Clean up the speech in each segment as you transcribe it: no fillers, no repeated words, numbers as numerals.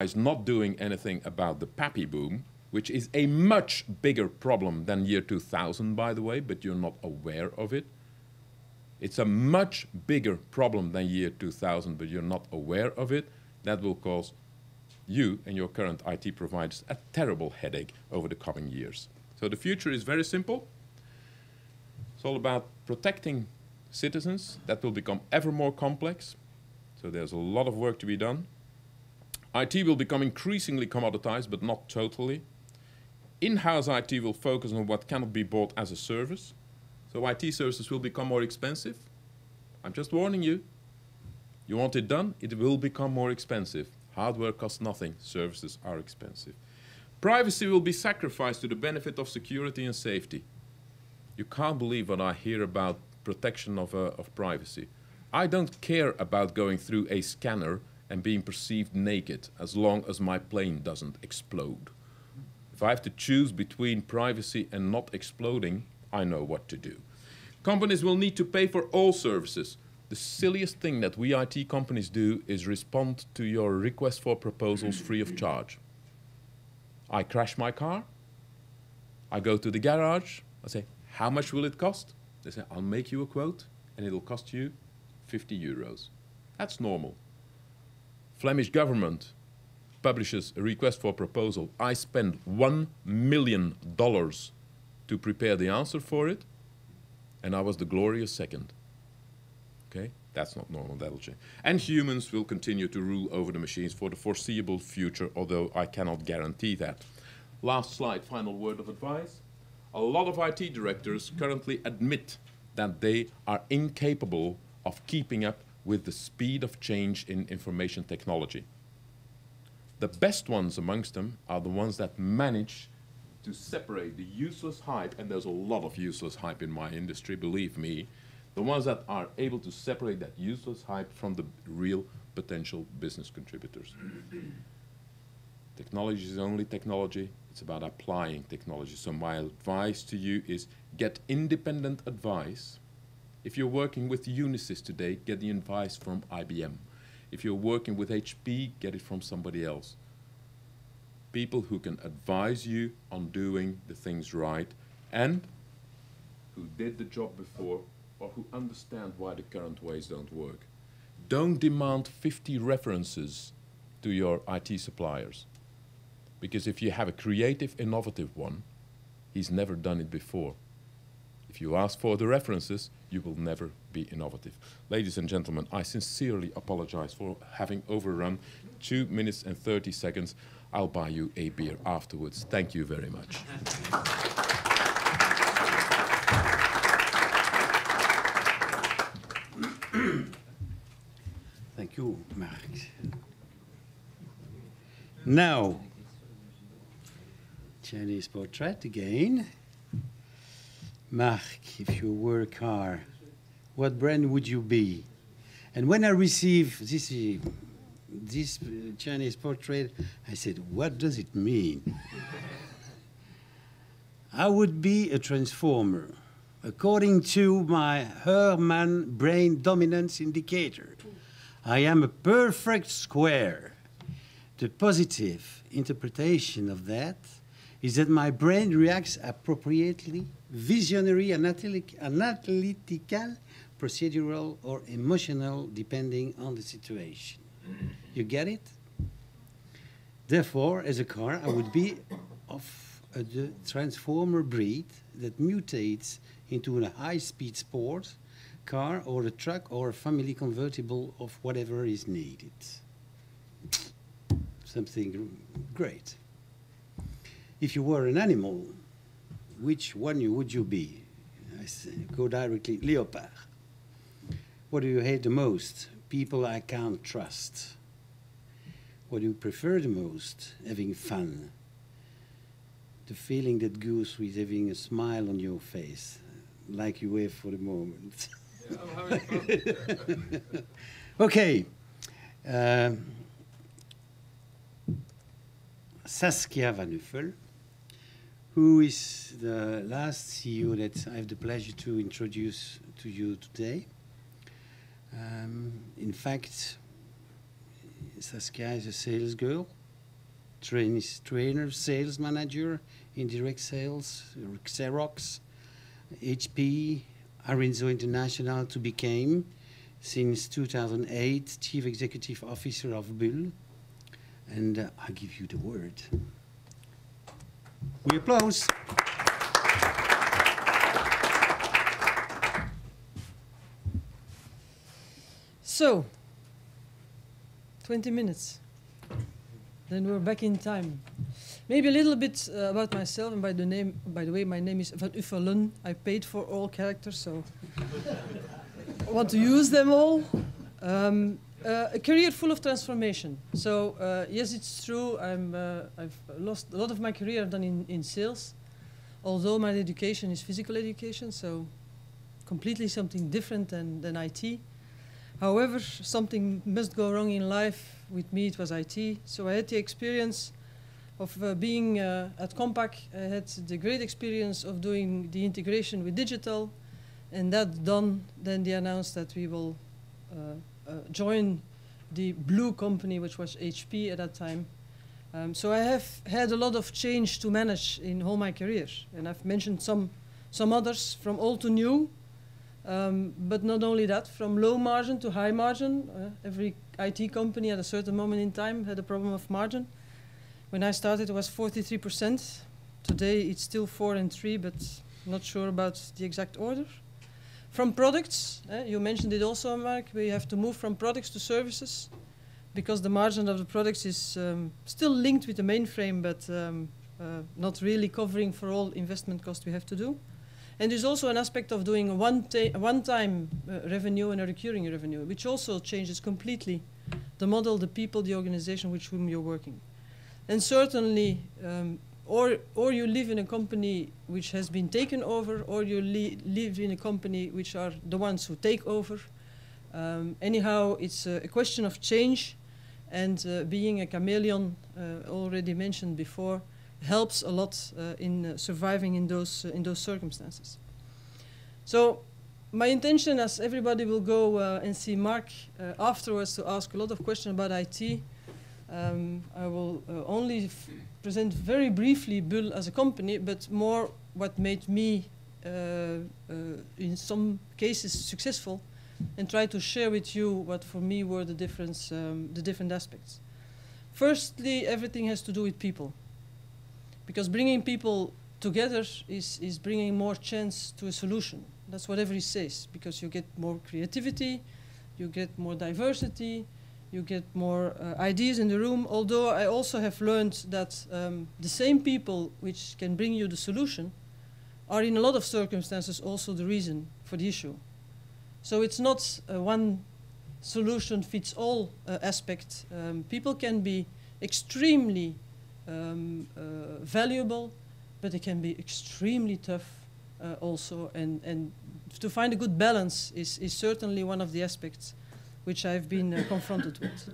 is not doing anything about the pappy boom, which is a much bigger problem than year 2000, by the way, but you're not aware of it. It's a much bigger problem than year 2000, but you're not aware of it. That will cause you and your current IT providers a terrible headache over the coming years. So the future is very simple. It's all about protecting citizens. That will become ever more complex. So there's a lot of work to be done. IT will become increasingly commoditized, but not totally. In-house IT will focus on what cannot be bought as a service. So IT services will become more expensive. I'm just warning you. You want it done, it will become more expensive. Hardware costs nothing, services are expensive. Privacy will be sacrificed to the benefit of security and safety. You can't believe what I hear about protection of privacy. I don't care about going through a scanner and being perceived naked as long as my plane doesn't explode. If I have to choose between privacy and not exploding, I know what to do. Companies will need to pay for all services. The silliest thing that we IT companies do is respond to your request for proposals free of charge. I crash my car, I go to the garage, I say, how much will it cost? They say, I'll make you a quote and it'll cost you 50 euros. That's normal. Flemish government publishes a request for proposal. I spend $1 million to prepare the answer for it, and I was the glorious second. Okay, that's not normal, that'll change. And humans will continue to rule over the machines for the foreseeable future, although I cannot guarantee that. Last slide, final word of advice. A lot of IT directors currently admit that they are incapable of keeping up with the speed of change in information technology. The best ones amongst them are the ones that manage to separate the useless hype, and there's a lot of useless hype in my industry, believe me, the ones that are able to separate that useless hype from the real potential business contributors. Technology is only technology. It's about applying technology. So my advice to you is get independent advice. If you're working with Unisys today, get the advice from IBM. If you're working with HP, get it from somebody else. People who can advise you on doing the things right and who did the job before or who understand why the current ways don't work. Don't demand 50 references to your IT suppliers. Because if you have a creative, innovative one, he's never done it before. If you ask for the references, you will never be innovative. Ladies and gentlemen, I sincerely apologize for having overrun 2 minutes and 30 seconds. I'll buy you a beer afterwards. Thank you very much. Thank you, Marc. Now, Chinese portrait again. Marc, if you were a car, what brand would you be? And when I received this Chinese portrait, I said, what does it mean? I would be a transformer, according to my Herman brain dominance indicator. I am a perfect square. The positive interpretation of that is that my brain reacts appropriately, visionary, analytical, procedural, or emotional, depending on the situation. You get it? Therefore, as a car, I would be of the transformer breed that mutates into a high-speed sport car or a truck or a family convertible of whatever is needed. Something great. If you were an animal, which one would you be? I say, go directly, leopard. What do you hate the most? People I can't trust. What do you prefer the most? Having fun. The feeling that goes with having a smile on your face, like you have for the moment. Yeah, I'm having fun. Okay. Saskia van Uffelen, who is the last CEO that I have the pleasure to introduce to you today. In fact, Saskia is a sales girl. trainer, sales manager, indirect sales, Xerox, HP, Arinzo International, to become, since 2008, Chief Executive Officer of Bull. And I give you the word. We applause. So, 20 minutes. Then we're back in time. Maybe a little bit about myself, and by the way, my name is Van Uffelen. I paid for all characters, so I want to use them all. A career full of transformation. So yes, it's true. I've lost a lot of my career I've done in sales, although my education is physical education, so completely something different than IT. However, something must go wrong in life. With me, it was IT. So I had the experience of being at Compaq. I had the great experience of doing the integration with digital, and that done, then they announced that we will join the blue company, which was HP at that time. So I have had a lot of change to manage in all my career, and I've mentioned some others, from old to new. But not only that, from low margin to high margin. Every IT company at a certain moment in time had a problem of margin. When I started, it was 43%. Today, it's still 4 and 3, but not sure about the exact order. From products, you mentioned it also, Marc, we have to move from products to services, because the margin of the products is still linked with the mainframe, but not really covering for all investment costs we have to do. And there's also an aspect of doing a one-time revenue and a recurring revenue, which also changes completely the model, the people, the organization with whom you're working. And certainly, or you live in a company which has been taken over, or you live in a company which are the ones who take over. Anyhow, it's a question of change, and being a chameleon, already mentioned before, helps a lot in surviving in those circumstances. So my intention, as everybody will go and see Marc afterwards to ask a lot of questions about IT, I will only present very briefly Bull as a company, but more what made me in some cases successful, and try to share with you what for me were the different aspects. Firstly, everything has to do with people. Because bringing people together is bringing more chance to a solution. That's what everybody says, because you get more creativity, you get more diversity, you get more ideas in the room. Although I also have learned that the same people which can bring you the solution are in a lot of circumstances also the reason for the issue. So it's not one solution fits all aspect. People can be extremely valuable, but it can be extremely tough also, and to find a good balance is certainly one of the aspects which I've been confronted with.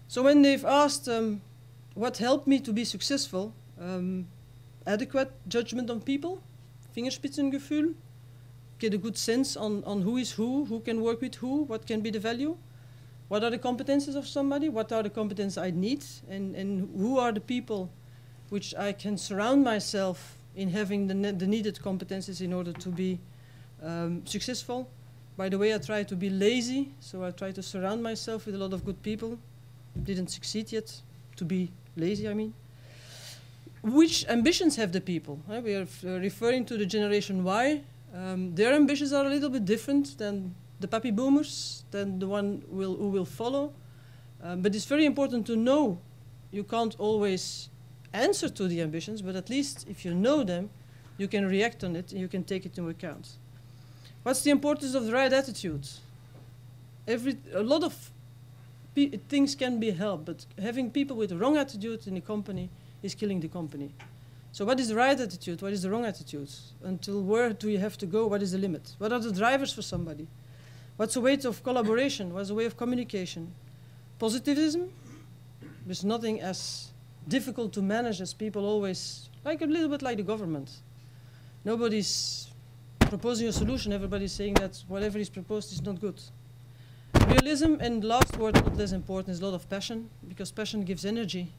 So when they've asked what helped me to be successful, adequate judgment on people, Fingerspitzengefühl, get a good sense on who is who can work with who, what can be the value. What are the competences of somebody? What are the competences I need? And who are the people which I can surround myself in having the needed competences in order to be successful? By the way, I try to be lazy, so I try to surround myself with a lot of good people. Didn't succeed yet, to be lazy, I mean. Which ambitions have the people? We are referring to the Generation Y. Their ambitions are a little bit different than the Pappy Boomers, than the one who will follow. But it's very important to know. You can't always answer to the ambitions, but at least if you know them, you can react on it and you can take it into account. What's the importance of the right attitude? A lot of things can be helped, but having people with the wrong attitude in the company is killing the company. So what is the right attitude? What is the wrong attitude? Until where do you have to go? What is the limit? What are the drivers for somebody? What's the way of collaboration? What's the way of communication? Positivism? There's nothing as difficult to manage as people always, like a little bit like the government. Nobody's proposing a solution. Everybody's saying that whatever is proposed is not good. Realism, and last word, not less important, is a lot of passion, because passion gives energy.